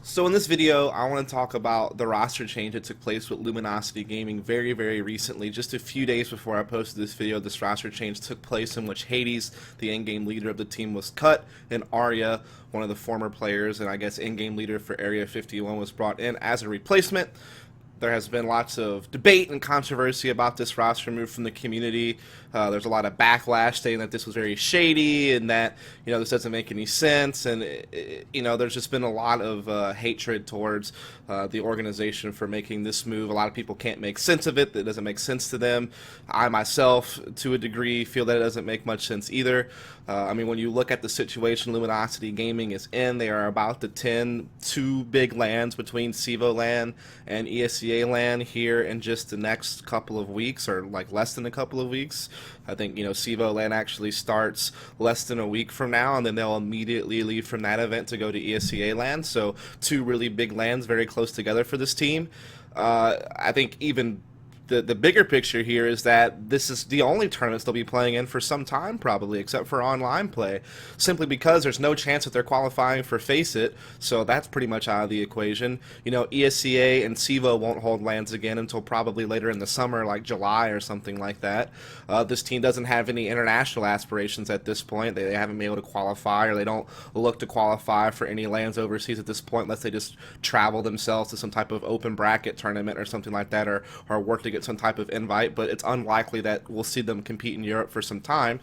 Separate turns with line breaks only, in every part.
So in this video, I want to talk about the roster change that took place with Luminosity Gaming very recently. Just a few days before I posted this video, this roster change took place in which Hades, the in-game leader of the team, was cut, and Arya, one of the former players and I guess in-game leader for Area 51, was brought in as a replacement. There has been lots of debate and controversy about this roster move from the community. There's a lot of backlash saying that this was very shady and that, this doesn't make any sense. And, there's just been a lot of hatred towards the organization for making this move. A lot of people can't make sense of it. That doesn't make sense to them. I myself, to a degree, feel that it doesn't make much sense either. When you look at the situation Luminosity Gaming is in, they are about to 10 two big lands between CEVO LAN and ESEA LAN here in just the next couple of weeks, or like less than a couple of weeks. I think, CEVO LAN actually starts less than a week from now, and then they'll immediately leave from that event to go to ESEA LAN. So two really big lands very close together for this team. I think even the bigger picture here is that this is the only tournaments they'll be playing in for some time, probably, except for online play, simply because there's no chance that they're qualifying for Face It, so that's pretty much out of the equation. ESCA and CEVO won't hold lands again until probably later in the summer, like July or something like that. This team doesn't have any international aspirations at this point. They haven't been able to qualify, or they don't look to qualify for any lands overseas at this point, unless they just travel themselves to some type of open bracket tournament or something like that, or work to get some type of invite, but it's unlikely that we'll see them compete in Europe for some time.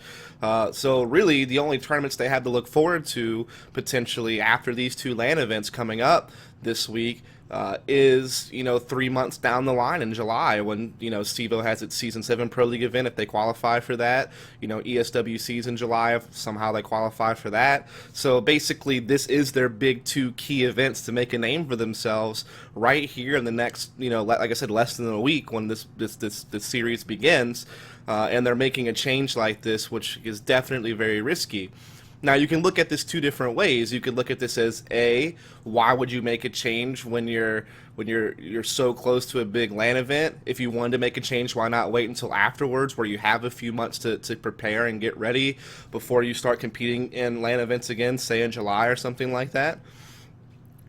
So really, the only tournaments they have to look forward to potentially after these two LAN events coming up this week is 3 months down the line in July, when CEVO has its Season 7 Pro League event if they qualify for that. ESWC's in July if somehow they qualify for that. So basically, this is their big two key events to make a name for themselves right here in the next, like I said, less than a week when this series begins, and they're making a change like this, which is definitely very risky. Now, you can look at this two different ways. You could look at this as, A, why would you make a change when you're so close to a big LAN event? If you wanted to make a change, why not wait until afterwards, where you have a few months to prepare and get ready before you start competing in LAN events again, say in July or something like that?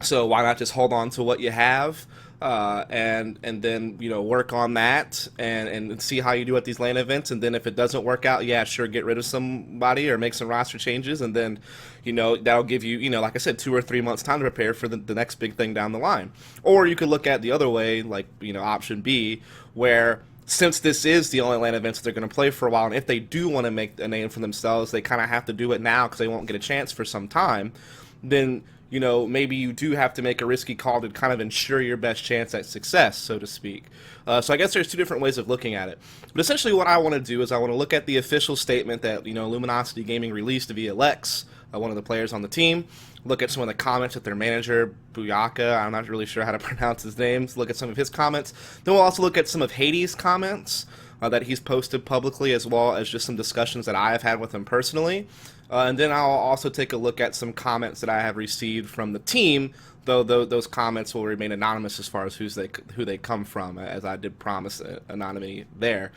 So why not just hold on to what you have, and then work on that and see how you do at these LAN events, and then if it doesn't work out, yeah, sure, get rid of somebody or make some roster changes, and then that'll give you like I said, 2 or 3 months time to prepare for the next big thing down the line. Or you could look at the other way, like option B, where since this is the only LAN events that they're going to play for a while, and if they do want to make a name for themselves, they kind of have to do it now because they won't get a chance for some time. Then maybe you do have to make a risky call to kind of ensure your best chance at success, so to speak. So I guess there's two different ways of looking at it. But essentially what I want to do is I want to look at the official statement that, Luminosity Gaming released via Lex, one of the players on the team, look at some of the comments that their manager, Buyaka, I'm not really sure how to pronounce his name, look at some of his comments. Then we'll also look at some of Hades' comments that he's posted publicly, as well as just some discussions that I have had with him personally. And then I'll also take a look at some comments that I have received from the team, though those comments will remain anonymous as far as who they come from, as I did promise anonymity there.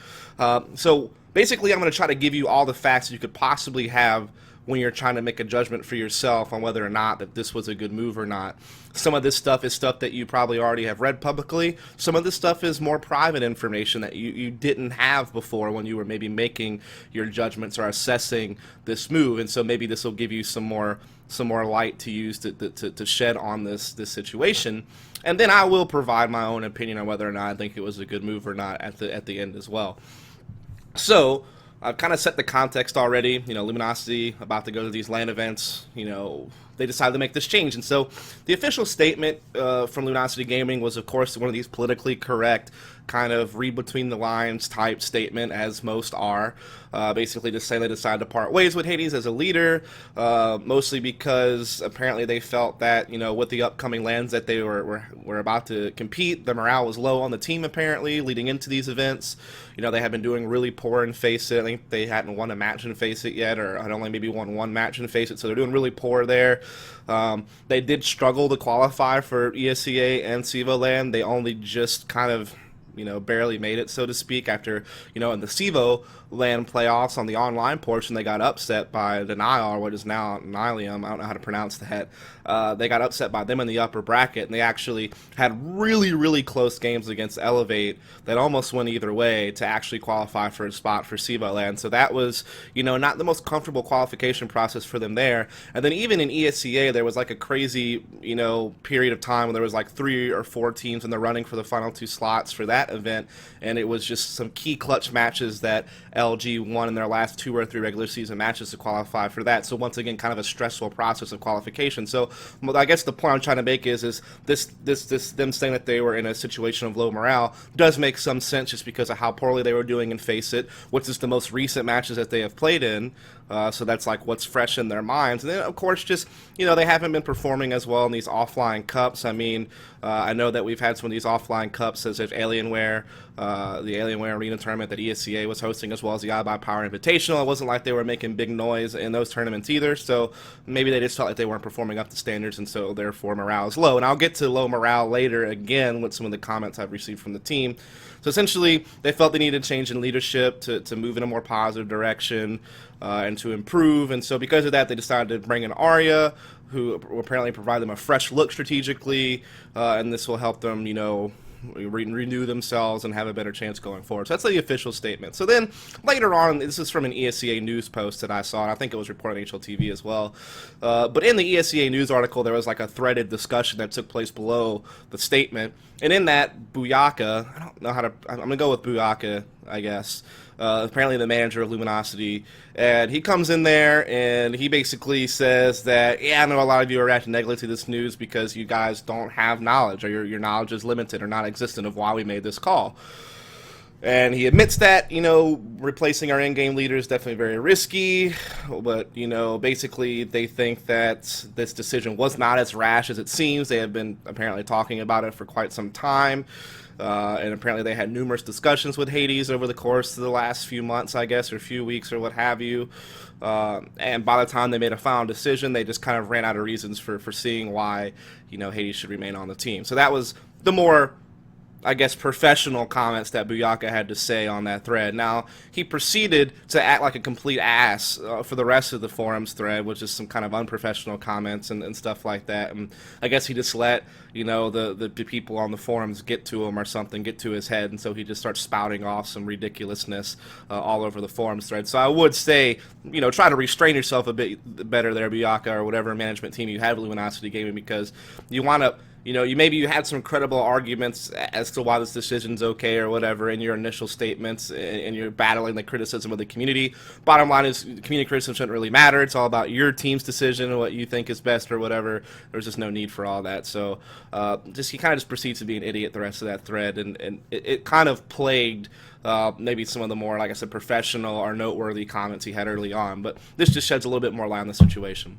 So basically, I'm going to try to give you all the facts you could possibly have when you're trying to make a judgment for yourself on whether or not that this was a good move or not. Some of this stuff is stuff that you probably already have read publicly. Some of this stuff is more private information that you didn't have before when you were maybe making your judgments or assessing this move, and so maybe this will give you some more light to use to shed on this situation. And then I will provide my own opinion on whether or not I think it was a good move or not at the end as well. So I've kind of set the context already. Luminosity about to go to these LAN events. They decided to make this change. And so the official statement from Luminosity Gaming was, of course, one of these politically correct kind of read between the lines type statement, as most are. Basically just saying they decided to part ways with Hades as a leader, mostly because apparently they felt that, with the upcoming lands that they were about to compete, the morale was low on the team apparently leading into these events. They had been doing really poor in Face It. I think they hadn't won a match in Face It yet, or had only maybe won one match in Face It, so they're doing really poor there. They did struggle to qualify for ESCA and CEVO LAN. They only just kind of barely made it, so to speak, after, in the SIVO land playoffs on the online portion, they got upset by Denial, or what is now Nylium. I don't know how to pronounce that. They got upset by them in the upper bracket, and they actually had really, really close games against Elevate that almost went either way to actually qualify for a spot for SIVO land. So that was, not the most comfortable qualification process for them there. And then even in ESCA, there was like a crazy, period of time when there was like 3 or 4 teams in the running for the final 2 slots for that event, and it was just some key clutch matches that LG won in their last 2 or 3 regular season matches to qualify for that. So once again, kind of a stressful process of qualification. So I guess the point I'm trying to make is this them saying that they were in a situation of low morale does make some sense just because of how poorly they were doing in Face It, which is the most recent matches that they have played in. So that's like what's fresh in their minds. And then, of course, just, they haven't been performing as well in these offline cups. I mean, I know that we've had some of these offline cups, such as Alienware, the Alienware Arena tournament that ESCA was hosting, as well as the iBuyPower Invitational. It wasn't like they were making big noise in those tournaments either, so maybe they just felt like they weren't performing up to standards, and so therefore morale is low. And I'll get to low morale later again with some of the comments I've received from the team. So essentially, they felt they needed a change in leadership to move in a more positive direction and to improve. And so because of that, they decided to bring in Arya, who will apparently provide them a fresh look strategically, and this will help them, renew themselves and have a better chance going forward. So that's the official statement. So then later on, this is from an ESCA news post that I saw, and I think it was reported on HLTV as well. But in the ESCA news article, there was like a threaded discussion that took place below the statement. And in that, Buyaka, I don't know how to, I'm going to go with Buyaka, I guess. Apparently the manager of Luminosity, and he comes in there and he basically says that, yeah, I know a lot of you are reacting negatively to this news because you guys don't have knowledge, or your knowledge is limited or not existent of why we made this call. And he admits that, replacing our in-game leader is definitely very risky, but, basically they think that this decision was not as rash as it seems. They have been apparently talking about it for quite some time. And apparently they had numerous discussions with Hades over the course of the last few months, I guess, or a few weeks or what have you. And by the time they made a final decision, they just kind of ran out of reasons for seeing why, Hades should remain on the team. So that was the more, I guess, professional comments that Buyaka had to say on that thread. Now, he proceeded to act like a complete ass for the rest of the forums thread, which is some kind of unprofessional comments and stuff like that. And I guess he just let, the people on the forums get to him or something, get to his head, and so he just starts spouting off some ridiculousness all over the forums thread. So I would say, try to restrain yourself a bit better there, Buyaka, or whatever management team you have at Luminosity Gaming, because you want to, you had some credible arguments as to why this decision's okay or whatever in your initial statements, and you're battling the criticism of the community. Bottom line is, community criticism shouldn't really matter. It's all about your team's decision and what you think is best or whatever. There's just no need for all that. So he kind of just proceeds to be an idiot the rest of that thread, and it kind of plagued maybe some of the more, like I said, professional or noteworthy comments he had early on. But this just sheds a little bit more light on the situation.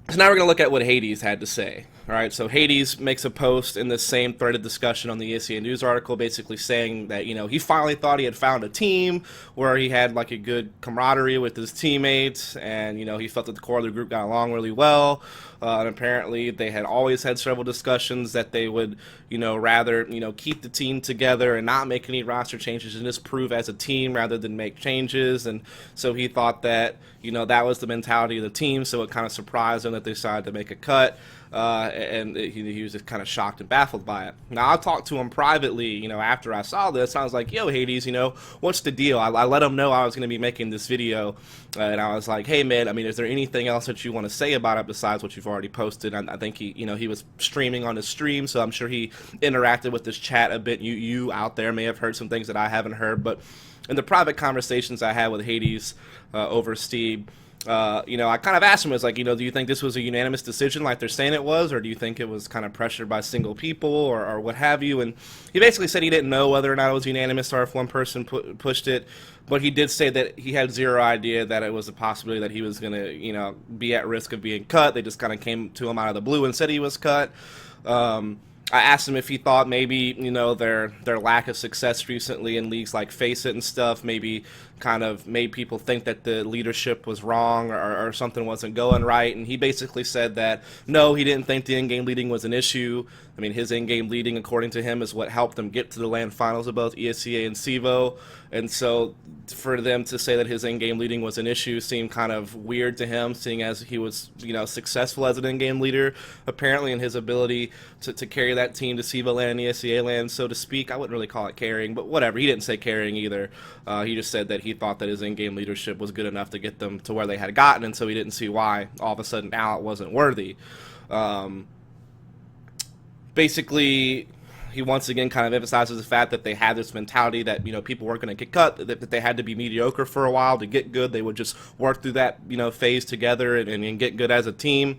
So now we're going to look at what Hades had to say. All right, so Hades makes a post in the same threaded discussion on the ESCA news article, basically saying that, he finally thought he had found a team where he had like a good camaraderie with his teammates, and, he felt that the core of the group got along really well. And apparently they had always had several discussions that they would, rather, keep the team together and not make any roster changes and just prove as a team rather than make changes. And so he thought that, that was the mentality of the team, so it kind of surprised him that they decided to make a cut. And he was just kind of shocked and baffled by it. Now, I talked to him privately, after I saw this. I was like, yo, Hades, what's the deal? I let him know I was going to be making this video, and I was like, hey, man, is there anything else that you want to say about it besides what you've already posted? And I think he was streaming on his stream, so I'm sure he interacted with this chat a bit. You out there may have heard some things that I haven't heard, but in the private conversations I had with Hades over Steam, I kind of asked him, do you think this was a unanimous decision like they're saying it was, or do you think it was kind of pressured by single people or what have you? And he basically said he didn't know whether or not it was unanimous or if one person pushed it, but he did say that he had zero idea that it was a possibility that he was going to, be at risk of being cut. They just kind of came to him out of the blue and said he was cut. I asked him if he thought maybe, their lack of success recently in leagues like Face It and stuff maybe kind of made people think that the leadership was wrong or something wasn't going right. And he basically said that, no, he didn't think the in-game leading was an issue. I mean, his in-game leading, according to him, is what helped them get to the LAN finals of both ESEA and SIVO. And so for them to say that his in-game leading was an issue seemed kind of weird to him, seeing as he was, successful as an in-game leader, apparently, in his ability to carry that team to SIVO LAN and ESEA LAN, so to speak. I wouldn't really call it carrying, but whatever. He didn't say carrying either. He just said that he thought that his in-game leadership was good enough to get them to where they had gotten, and so he didn't see why all of a sudden now it wasn't worthy. Basically, he once again kind of emphasizes the fact that they had this mentality that, people weren't going to get cut, that they had to be mediocre for a while to get good. They would just work through that, phase together and get good as a team.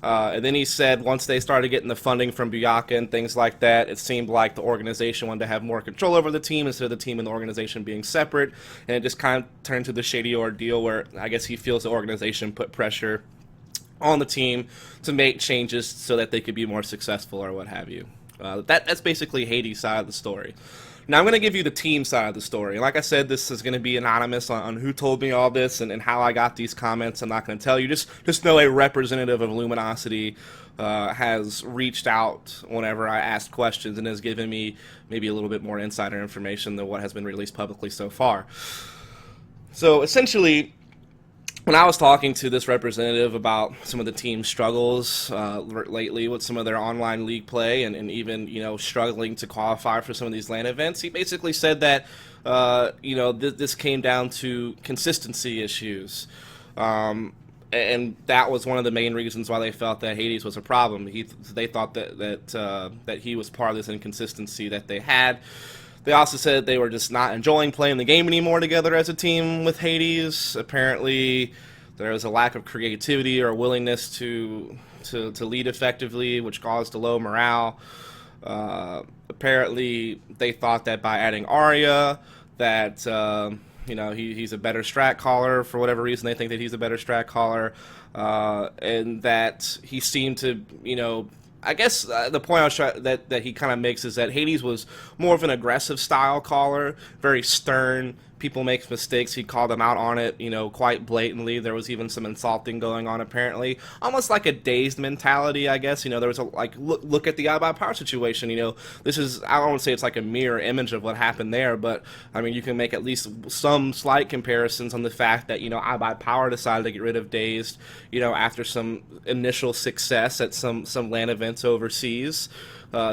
And then he said once they started getting the funding from Buyaka and things like that, it seemed like the organization wanted to have more control over the team instead of the team and the organization being separate. And it just kind of turned to the shady ordeal where I guess he feels the organization put pressure on the team to make changes so that they could be more successful or what have you. That's basically Hades' side of the story. Now I'm going to give you the team side of the story. Like I said, this is going to be anonymous on who told me all this and how I got these comments. I'm not going to tell you. Just know a representative of Luminosity has reached out whenever I asked questions and has given me maybe a little bit more insider information than what has been released publicly so far. So essentially, when I was talking to this representative about some of the team's struggles lately with some of their online league play and even, struggling to qualify for some of these LAN events, he basically said that, this came down to consistency issues. And that was one of the main reasons why they felt that Hades was a problem. They thought that he was part of this inconsistency that they had. They also said they were just not enjoying playing the game anymore together as a team with Hades. Apparently, there was a lack of creativity or willingness to lead effectively, which caused a low morale. Apparently, they thought that by adding Arya, that he's a better strat caller. For whatever reason, they think that he's a better strat caller, and that he seemed to, I guess the point I was that he kind of makes is that Hades was more of an aggressive style caller, very stern. People make mistakes. He called them out on it, quite blatantly. There was even some insulting going on, apparently. Almost like a dazed mentality, I guess. There was a, look at the iBuyPower situation. This is, I don't want to say it's like a mirror image of what happened there, but, I mean, you can make at least some slight comparisons on the fact that, iBuyPower decided to get rid of dazed, after some initial success at some LAN events overseas.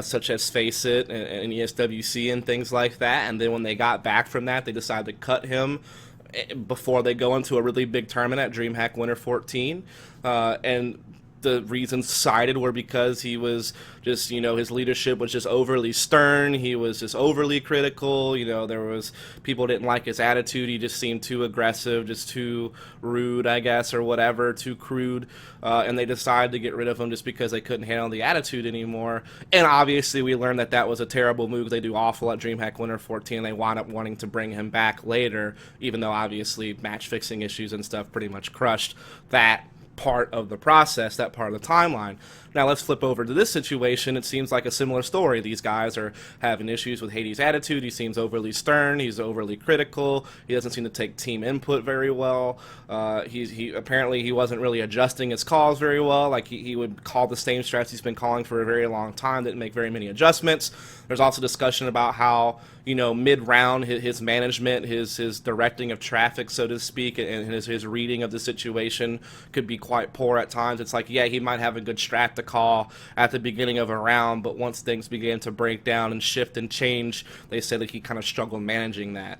Such as Face It and ESWC and things like that. And then when they got back from that, they decided to cut him before they go into a really big tournament at DreamHack Winter 14. And the reasons cited were because he was just, his leadership was just overly stern. He was just overly critical. There was people didn't like his attitude. He just seemed too aggressive, just too rude, I guess, or whatever, too crude. And they decided to get rid of him just because they couldn't handle the attitude anymore. And obviously, we learned that was a terrible move. They do awful at DreamHack Winter 14. They wound up wanting to bring him back later, even though obviously match fixing issues and stuff pretty much crushed that part of the process, that part of the timeline. Now let's flip over to this situation. It seems like a similar story. These guys are having issues with Hades' attitude. He seems overly stern. He's overly critical. He doesn't seem to take team input very well. He apparently he wasn't really adjusting his calls very well. Like he would call the same strats he's been calling for a very long time. Didn't make very many adjustments. There's also discussion about how mid-round his management, his directing of traffic, so to speak, and his reading of the situation could be quite poor at times. It's like, yeah, he might have a good strat to call at the beginning of a round, but once things began to break down and shift and change, they said that he kind of struggled managing that.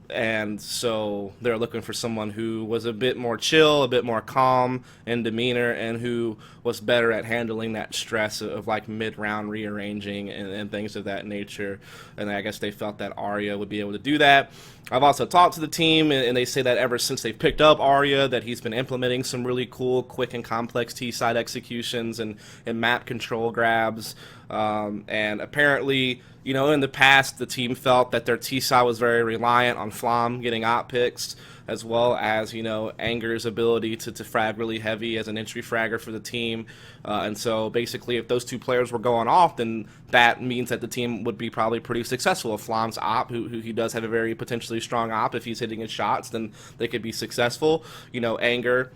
And so they're looking for someone who was a bit more chill, a bit more calm in demeanor, and who was better at handling that stress of like mid-round rearranging and things of that nature. And I guess they felt that Arya would be able to do that. I've also talked to the team, and they say that ever since they've picked up Arya, that he's been implementing some really cool, quick, and complex T-side executions and map control grabs. And apparently, in the past, the team felt that their T-side was very reliant on Flom getting op picks. as well as, Anger's ability to frag really heavy as an entry fragger for the team. And so basically, if those two players were going off, then that means that the team would be probably pretty successful. If Flom's op, who he does have a very potentially strong op, if he's hitting his shots, then they could be successful. Anger,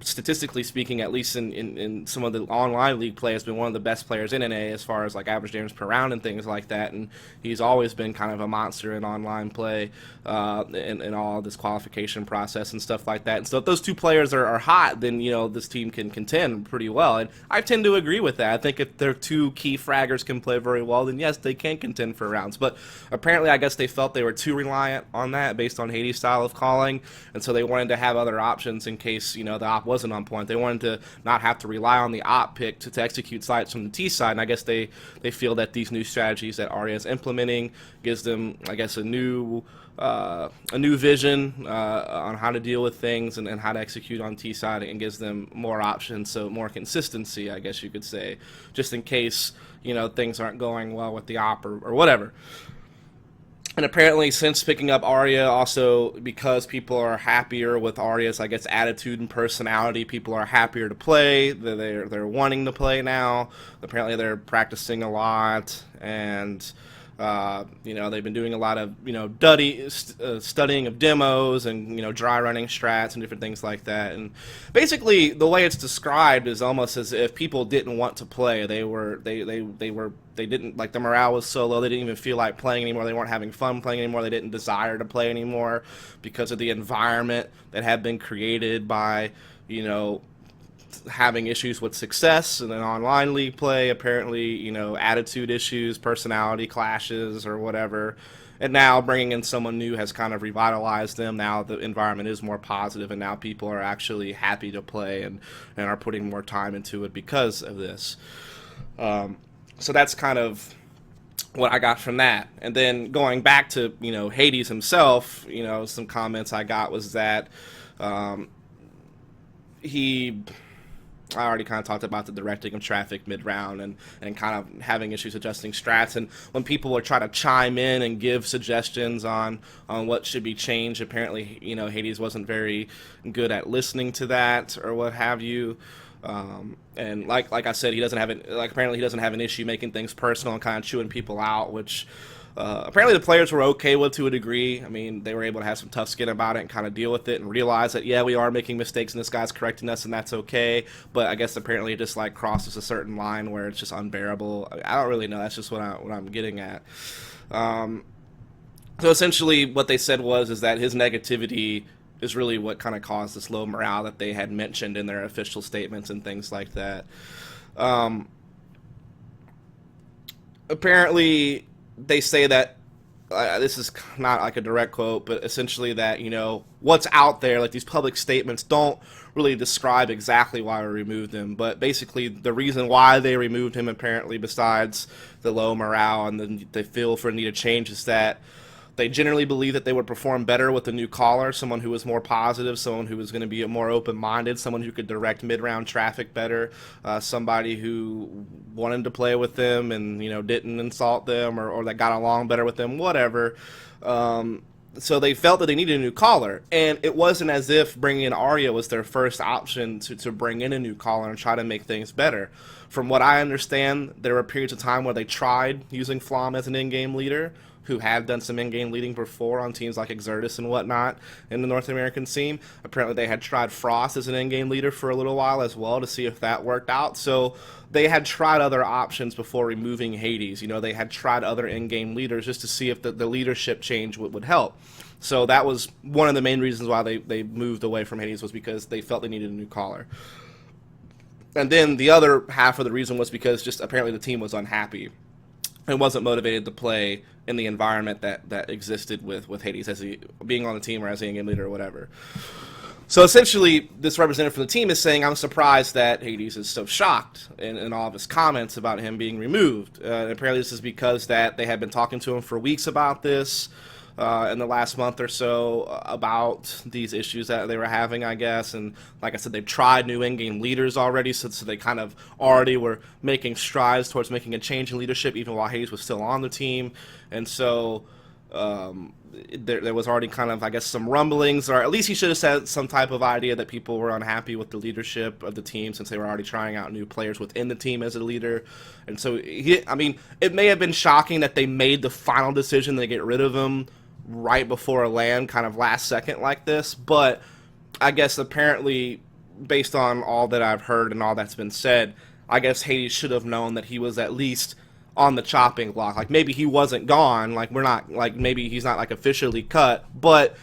statistically speaking, at least in some of the online league play, has been one of the best players in NA as far as like average damage per round and things like that. And he's always been kind of a monster in online play in all of this qualification process and stuff like that. And so if those two players are hot, then, this team can contend pretty well. And I tend to agree with that. I think if their two key fraggers can play very well, then yes, they can contend for rounds. But apparently, I guess they felt they were too reliant on that based on Hades' style of calling. And so they wanted to have other options in case, the op wasn't on point. They wanted to not have to rely on the op pick to execute sites from the T side. And I guess they feel that these new strategies that Arya is implementing gives them, I guess, a new vision on how to deal with things and how to execute on T side, and gives them more options, so more consistency, I guess you could say, just in case, things aren't going well with the op or whatever. And apparently, since picking up Arya, also because people are happier with Arya's, I guess, attitude and personality, people are happier to play. They're wanting to play now. Apparently, they're practicing a lot, and they've been doing a lot of studying of demos and dry running strats and different things like that. And basically, the way it's described is almost as if people didn't want to play. They didn't, like, the morale was so low, they didn't even feel like playing anymore. They weren't having fun playing anymore. They didn't desire to play anymore because of the environment that had been created by, having issues with success and then online league play, apparently, attitude issues, personality clashes or whatever. And now bringing in someone new has kind of revitalized them. Now the environment is more positive, and now people are actually happy to play and are putting more time into it because of this. So that's kind of what I got from that. And then going back to, Hades himself, some comments I got was that I already kind of talked about the directing of traffic mid-round and kind of having issues adjusting strats. And when people would try to chime in and give suggestions on what should be changed, apparently, Hades wasn't very good at listening to that or what have you. And like I said, apparently he doesn't have an issue making things personal and kind of chewing people out, which apparently the players were okay with to a degree. I mean, they were able to have some tough skin about it and kind of deal with it and realize that, yeah, we are making mistakes and this guy's correcting us and that's okay. But I guess apparently it just crosses a certain line where it's just unbearable. I don't really know. That's just what I'm getting at. So essentially what they said is that his negativity is really what kind of caused this low morale that they had mentioned in their official statements and things like that. Apparently, they say that, this is not like a direct quote, but essentially that, what's out there, like these public statements, don't really describe exactly why we removed him. But basically, the reason why they removed him, apparently, besides the low morale and the feel for need of change, is that they generally believe that they would perform better with a new caller, someone who was more positive, someone who was going to be more open-minded, someone who could direct mid-round traffic better, somebody who wanted to play with them and, didn't insult them or that got along better with them, whatever. So they felt that they needed a new caller. And it wasn't as if bringing in Arya was their first option to bring in a new caller and try to make things better. From what I understand, there were periods of time where they tried using Flom as an in-game leader, who have done some in-game leading before on teams like Exertus and whatnot in the North American scene. Apparently they had tried Frost as an in-game leader for a little while as well to see if that worked out. So they had tried other options before removing Hades. They had tried other in-game leaders just to see if the leadership change would help. So that was one of the main reasons why they moved away from Hades, was because they felt they needed a new caller. And then the other half of the reason was because just apparently the team was unhappy and wasn't motivated to play in the environment that existed with Hades as being on the team or as a in-game leader or whatever. So essentially, this representative from the team is saying, I'm surprised that Hades is so shocked in all of his comments about him being removed. And apparently this is because that they had been talking to him for weeks about this in the last month or so about these issues that they were having, I guess. And like I said, they've tried new in-game leaders already, so they kind of already were making strides towards making a change in leadership even while Hades was still on the team. And so There was already kind of, I guess, some rumblings, or at least he should have said some type of idea that people were unhappy with the leadership of the team since they were already trying out new players within the team as a leader. And so, I mean, it may have been shocking that they made the final decision to get rid of him right before a LAN, kind of last second like this, but I guess apparently, based on all that I've heard and all that's been said, I guess Hades should have known that he was at least on the chopping block. Like, maybe he wasn't gone, like, we're not, like, maybe he's not, like, officially cut, but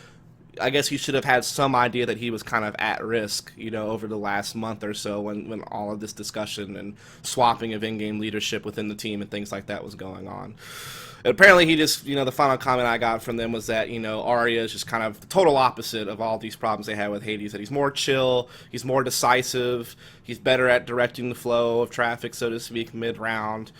I guess he should have had some idea that he was kind of at risk, you know, over the last month or so when all of this discussion and swapping of in-game leadership within the team and things like that was going on. Apparently he just, you know, the final comment I got from them was that, you know, Arya is just kind of the total opposite of all these problems they had with Hades, that he's more chill, he's more decisive, he's better at directing the flow of traffic, so to speak, mid-round.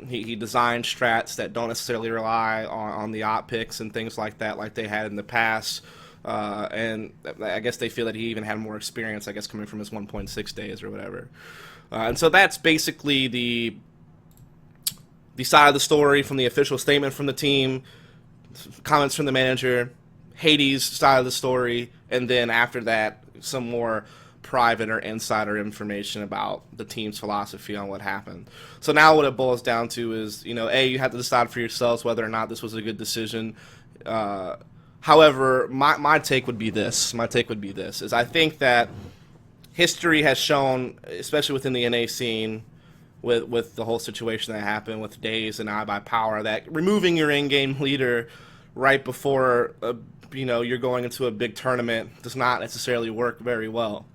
He designed strats that don't necessarily rely on the op picks and things like that like they had in the past. And I guess they feel that he even had more experience, I guess, coming from his 1.6 days or whatever. And so that's basically the side of the story from the official statement from the team, comments from the manager, Hades' side of the story, and then after that, some more private or insider information about the team's philosophy on what happened. So now what it boils down to is, you know, you have to decide for yourselves whether or not this was a good decision. However, my take would be this. Is I think that history has shown, especially within the NA scene, with the whole situation that happened with Days and iBuyPower, that removing your in-game leader right before you know, you're going into a big tournament does not necessarily work very well.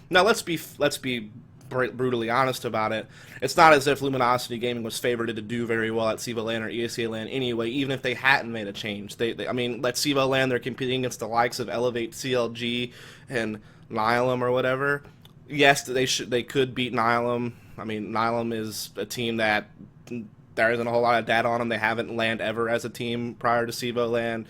Now let's be brutally honest about it. It's not as if Luminosity Gaming was favored to do very well at SIVA LAN or ESEA LAN anyway, even if they hadn't made a change. I mean, at SIVA LAN they're competing against the likes of Elevate, CLG, and Nihilum or whatever. Yes, they could beat Nihilum. I mean, Nihilum is a team that there isn't a whole lot of data on them. They haven't LANed ever as a team prior to SIVA LAN.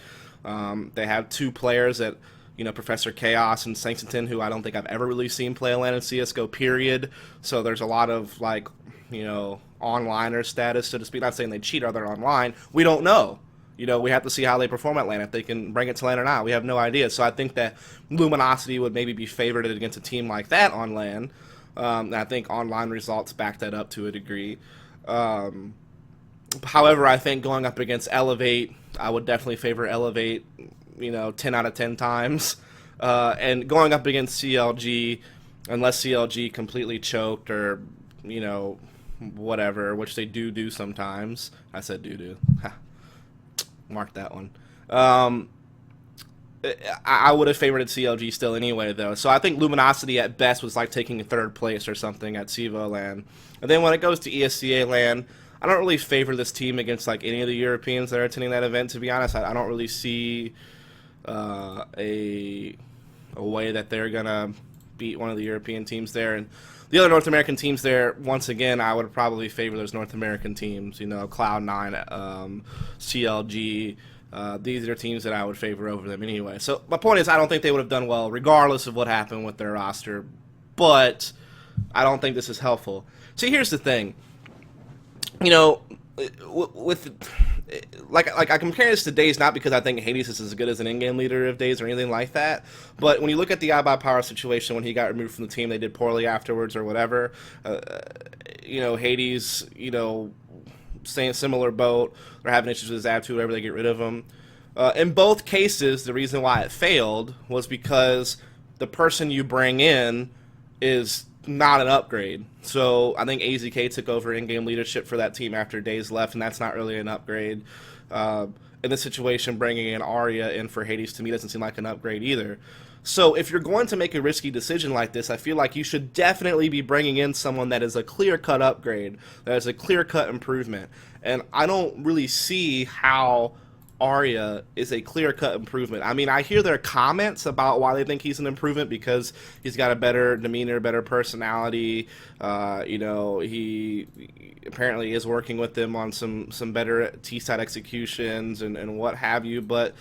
They have two players that, you know, Professor Chaos and Sanctington, who I don't think I've ever really seen play a LAN in CSGO, period. So there's a lot of, like, you know, onliner status, so to speak. Not saying they cheat or they're online. We don't know. You know, we have to see how they perform at LAN, if they can bring it to LAN or not. We have no idea. So I think that Luminosity would maybe be favored against a team like that on LAN. And I think online results back that up to a degree. However, I think going up against Elevate, I would definitely favor Elevate, you know, 10 out of 10 times. And going up against CLG, unless CLG completely choked or, you know, whatever, which they do sometimes. I said do. Mark that one. I would have favored CLG still anyway, though. So I think Luminosity at best was like taking a third place or something at SIVA LAN. And then when it goes to ESEA LAN, I don't really favor this team against like any of the Europeans that are attending that event, to be honest. I don't really see a way that they're going to beat one of the European teams there. And the other North American teams there, once again, I would probably favor those North American teams, you know, Cloud9, CLG. These are teams that I would favor over them anyway. So my point is, I don't think they would have done well regardless of what happened with their roster, but I don't think this is helpful. See, here's the thing. You know, with like I compare this to Days, not because I think Hades is as good as an in-game leader of Days or anything like that, but when you look at the iBuyPower situation, when he got removed from the team, they did poorly afterwards or whatever. You know, Hades, you know, same similar boat. They're having issues with his attitude whenever they get rid of him. In both cases, the reason why it failed was because the person you bring in is not an upgrade. So I think AZK took over in-game leadership for that team after Days left, and that's not really an upgrade. In this situation, bringing in Arya in for Hades to me doesn't seem like an upgrade either. So if you're going to make a risky decision like this, I feel like you should definitely be bringing in someone that is a clear-cut upgrade, that is a clear-cut improvement. And I don't really see how Arya is a clear-cut improvement. I mean, I hear their comments about why they think he's an improvement because he's got a better demeanor, better personality. You know, he apparently is working with them on some better T-side executions and what have you. But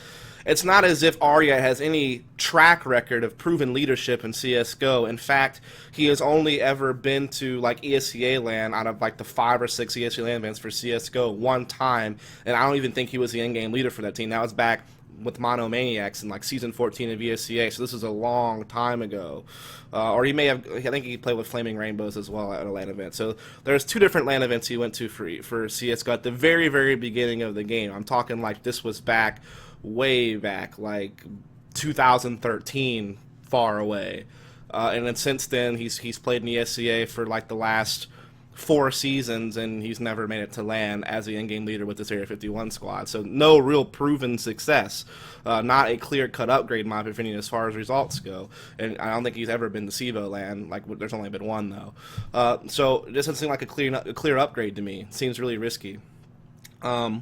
it's not as if Arya has any track record of proven leadership in CS:GO. In fact, he has only ever been to like ESEA LAN out of like the 5 or 6 ESEA LAN events for CS:GO one time, and I don't even think he was the in-game leader for that team. That was back with Monomaniacs in like season 14 of ESEA, so this is a long time ago. Or he may have, I think he played with Flaming Rainbows as well at a LAN event. So there's 2 different LAN events he went to for CS:GO at the very, very beginning of the game. I'm talking like this was back, way back, like 2013, far away. And then since then, he's played in ESEA for like the last 4 seasons, and he's never made it to LAN as the in-game leader with this Area 51 squad. So no real proven success. Not a clear-cut upgrade, in my opinion, as far as results go. And I don't think he's ever been to SEVO LAN. Like, there's only been one, though. So it doesn't seem like a clear upgrade to me. It seems really risky. I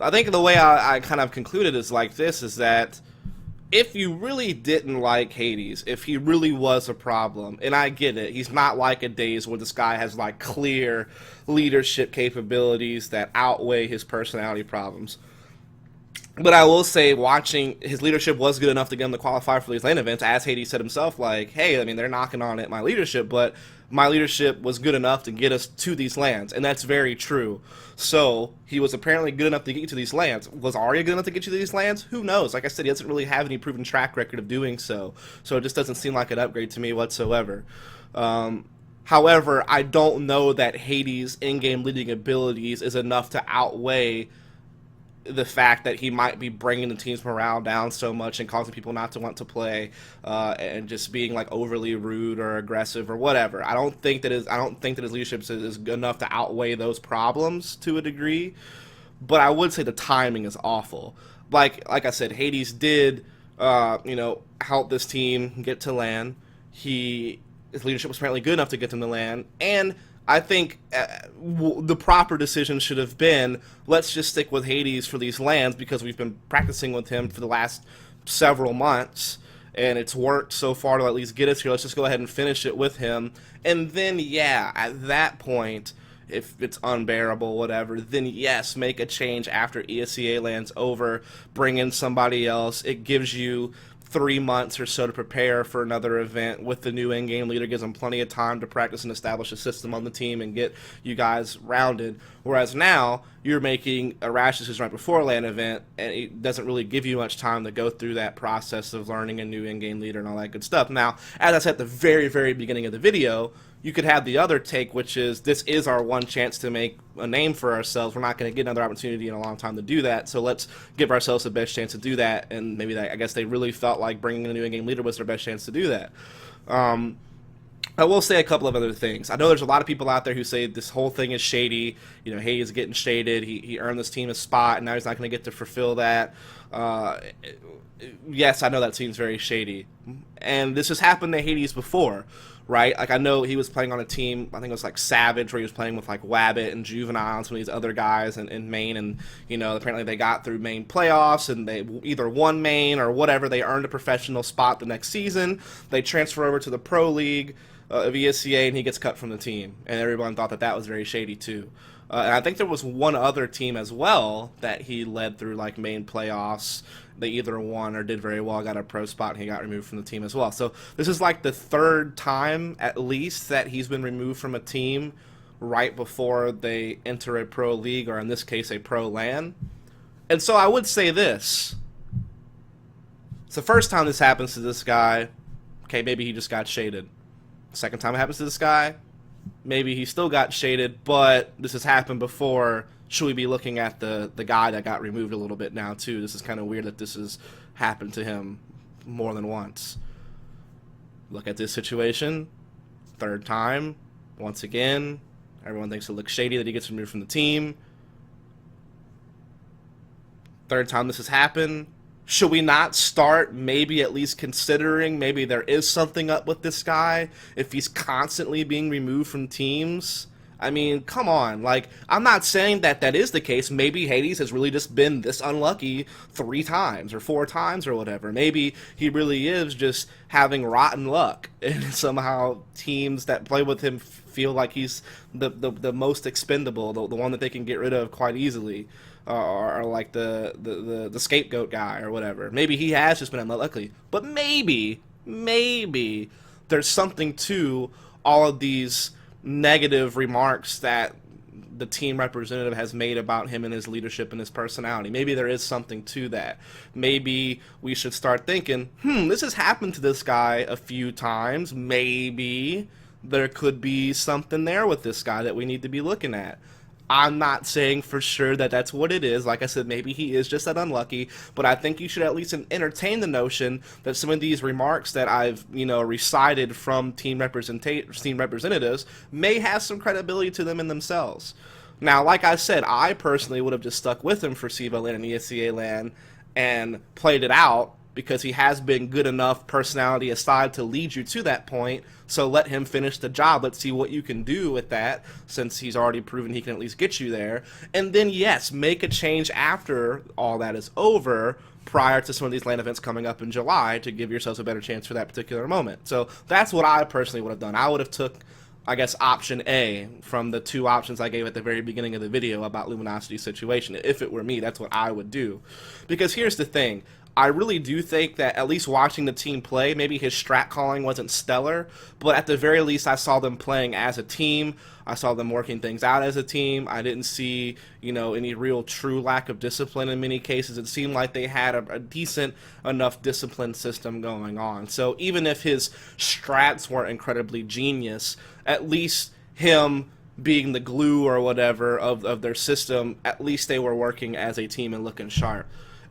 think the way I kind of concluded is like this, is that if you really didn't like Hades, if he really was a problem, and I get it, he's not like a Daze where this guy has like clear leadership capabilities that outweigh his personality problems. But I will say, watching his leadership was good enough to get him to qualify for these LAN events, as Hades said himself, like, hey, I mean, they're knocking on at my leadership, but my leadership was good enough to get us to these LANs, and that's very true. So, he was apparently good enough to get you to these LANs. Was Arya good enough to get you to these LANs? Who knows? Like I said, he doesn't really have any proven track record of doing so. So it just doesn't seem like an upgrade to me whatsoever. However, I don't know that Hades' in-game leading abilities is enough to outweigh the fact that he might be bringing the team's morale down so much and causing people not to want to play, and just being like overly rude or aggressive or whatever. I don't think that his leadership is good enough to outweigh those problems to a degree. But I would say the timing is awful. Like I said, Hades did help this team get to LAN. His leadership was apparently good enough to get them to LAN, and I think the proper decision should have been, let's just stick with Hades for these LANs because we've been practicing with him for the last several months, and it's worked so far to at least get us here. Let's just go ahead and finish it with him. And then, yeah, at that point, if it's unbearable, whatever, then yes, make a change after ESEA LAN's over, bring in somebody else. It gives you 3 months or so to prepare for another event with the new in-game leader. Gives them plenty of time to practice and establish a system on the team and get you guys rounded. Whereas now, you're making a rash decision right before a LAN event, and it doesn't really give you much time to go through that process of learning a new in-game leader and all that good stuff. Now, as I said at the very, very beginning of the video, you could have the other take, which is, this is our one chance to make a name for ourselves. We're not going to get another opportunity in a long time to do that, so let's give ourselves the best chance to do that. And maybe I guess they really felt like bringing in a new in-game leader was their best chance to do that. I will say a couple of other things. I know there's a lot of people out there who say this whole thing is shady. You know, Hayes is getting shaded. He earned this team a spot, and now he's not going to get to fulfill that. Yes, I know that seems very shady. And this has happened to Hades before, right? Like, I know he was playing on a team, I think it was like Savage, where he was playing with like Wabbit and Juvenile and some of these other guys in Maine, and, you know, apparently they got through Maine playoffs, and they either won Maine or whatever, they earned a professional spot the next season. They transfer over to the Pro League of ESCA, and he gets cut from the team, and everyone thought that that was very shady too. And I think there was one other team as well that he led through like Maine playoffs. They either won or did very well, got a pro spot, and he got removed from the team as well. So this is like the third time at least that he's been removed from a team right before they enter a pro league, or in this case a pro LAN. And so I would say this: it's the first time this happens to this guy. Okay, maybe he just got shaded. Second time it happens to this guy, maybe he still got shaded, but this has happened before. Should we be looking at the guy that got removed a little bit now, too? This is kind of weird that this has happened to him more than once. Look at this situation. Third time. Once again, everyone thinks it looks shady that he gets removed from the team. Third time this has happened. Should we not start maybe at least considering maybe there is something up with this guy if he's constantly being removed from teams? I mean, come on. Like, I'm not saying that that is the case. Maybe Hades has really just been this unlucky 3 times or 4 times or whatever. Maybe he really is just having rotten luck, and somehow teams that play with him feel like he's the most expendable, the one that they can get rid of quite easily, or like the scapegoat guy or whatever. Maybe he has just been unlucky, but maybe there's something to all of these negative remarks that the team representative has made about him and his leadership and his personality. Maybe there is something to that. Maybe we should start thinking, this has happened to this guy a few times. Maybe there could be something there with this guy that we need to be looking at. I'm not saying for sure that that's what it is. Like I said, maybe he is just that unlucky, but I think you should at least entertain the notion that some of these remarks that I've, recited from team representatives may have some credibility to them in themselves. Now, like I said, I personally would have just stuck with him for SIVA LAN and ESCA LAN and played it out, because he has been good enough, personality aside, to lead you to that point. So let him finish the job. Let's see what you can do with that, since he's already proven he can at least get you there. And then, yes, make a change after all that is over, prior to some of these LAN events coming up in July, to give yourselves a better chance for that particular moment. So that's what I personally would have done. I would have took, I guess, option A from the 2 options I gave at the very beginning of the video about Luminosity's situation. If it were me, that's what I would do. Because here's the thing. I really do think that, at least watching the team play, maybe his strat calling wasn't stellar, but at the very least I saw them playing as a team. I saw them working things out as a team. I didn't see, any real true lack of discipline in many cases. It seemed like they had a decent enough discipline system going on. So even if his strats weren't incredibly genius, at least him being the glue or whatever of their system, at least they were working as a team and looking sharp.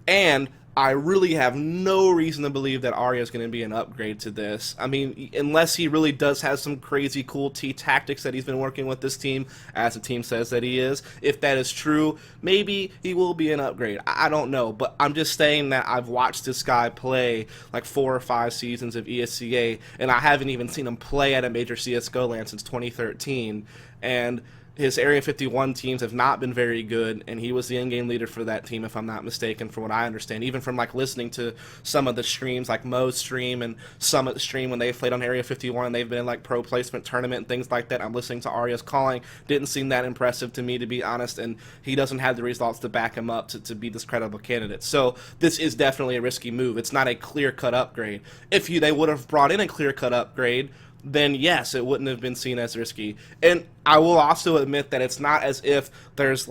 And I really have no reason to believe that Arya is going to be an upgrade to this. I mean, unless he really does have some crazy cool T tactics that he's been working with this team, as the team says that he is. If that is true, maybe he will be an upgrade. I don't know, but I'm just saying that I've watched this guy play like 4 or 5 seasons of ESCA, and I haven't even seen him play at a major CSGO LAN since 2013, and his Area 51 teams have not been very good, and he was the in-game leader for that team, if I'm not mistaken, from what I understand. Even from listening to some of the streams, like Mo's stream and Summit stream, when they've played on Area 51 and they've been in pro placement tournament and things like that. I'm listening to Arya's calling. Didn't seem that impressive to me, to be honest, and he doesn't have the results to back him up to be this credible candidate. So this is definitely a risky move. It's not a clear-cut upgrade. If they would have brought in a clear-cut upgrade, then yes, it wouldn't have been seen as risky. And I will also admit that it's not as if there's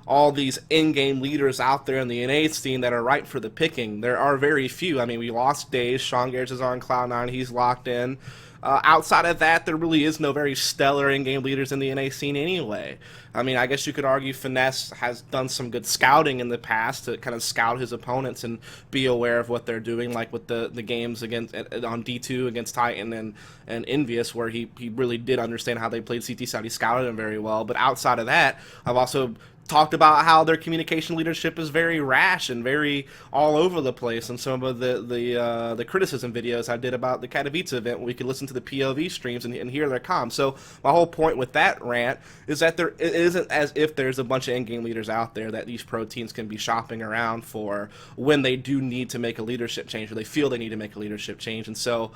all these in-game leaders out there in the NA scene that are ripe for the picking. There are very few. I mean, we lost Days. Sean Garrett is on Cloud9. He's locked in. Outside of that, there really is no very stellar in-game leaders in the NA scene anyway. I mean, I guess you could argue Finesse has done some good scouting in the past to kind of scout his opponents and be aware of what they're doing, like with the games against on D2 against Titan and Envious, where he really did understand how they played CT side. He scouted them very well. But outside of that, I've also talked about how their communication leadership is very rash and very all over the place, and some of the criticism videos I did about the Katowice event, where we could listen to the POV streams and hear their comms. So my whole point with that rant is that it isn't as if there's a bunch of in-game leaders out there that these pro teams can be shopping around for when they do need to make a leadership change, or they feel they need to make a leadership change. And so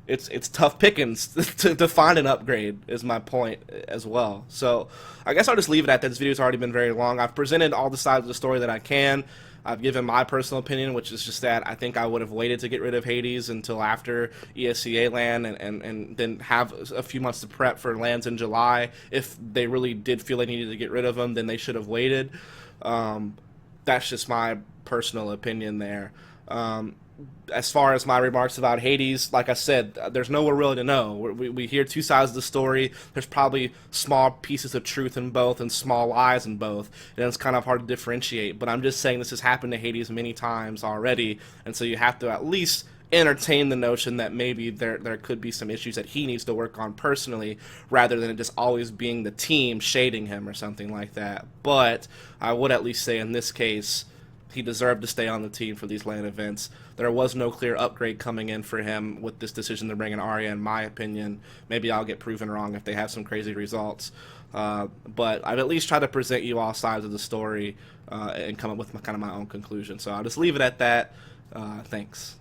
it's tough pickings to find an upgrade, is my point as well. So I guess I'll just leave it at that. This video's already been very long. I've presented all the sides of the story that I can. I've given my personal opinion, which is just that I think I would have waited to get rid of Hades until after ESCA LAN, and then have a few months to prep for LANs in July. If they really did feel they needed to get rid of him, then they should have waited. That's just my personal opinion there. As far as my remarks about Hades, like I said, there's nowhere really to know. We hear 2 sides of the story. There's probably small pieces of truth in both and small lies in both, and it's kind of hard to differentiate. But I'm just saying this has happened to Hades many times already, and so you have to at least entertain the notion that maybe there could be some issues that he needs to work on personally, rather than it just always being the team shading him or something like that. But I would at least say in this case, he deserved to stay on the team for these LAN events. There was no clear upgrade coming in for him with this decision to bring in Arya, in my opinion. Maybe I'll get proven wrong if they have some crazy results. But I've at least tried to present you all sides of the story and come up with kind of my own conclusion. So I'll just leave it at that. Thanks.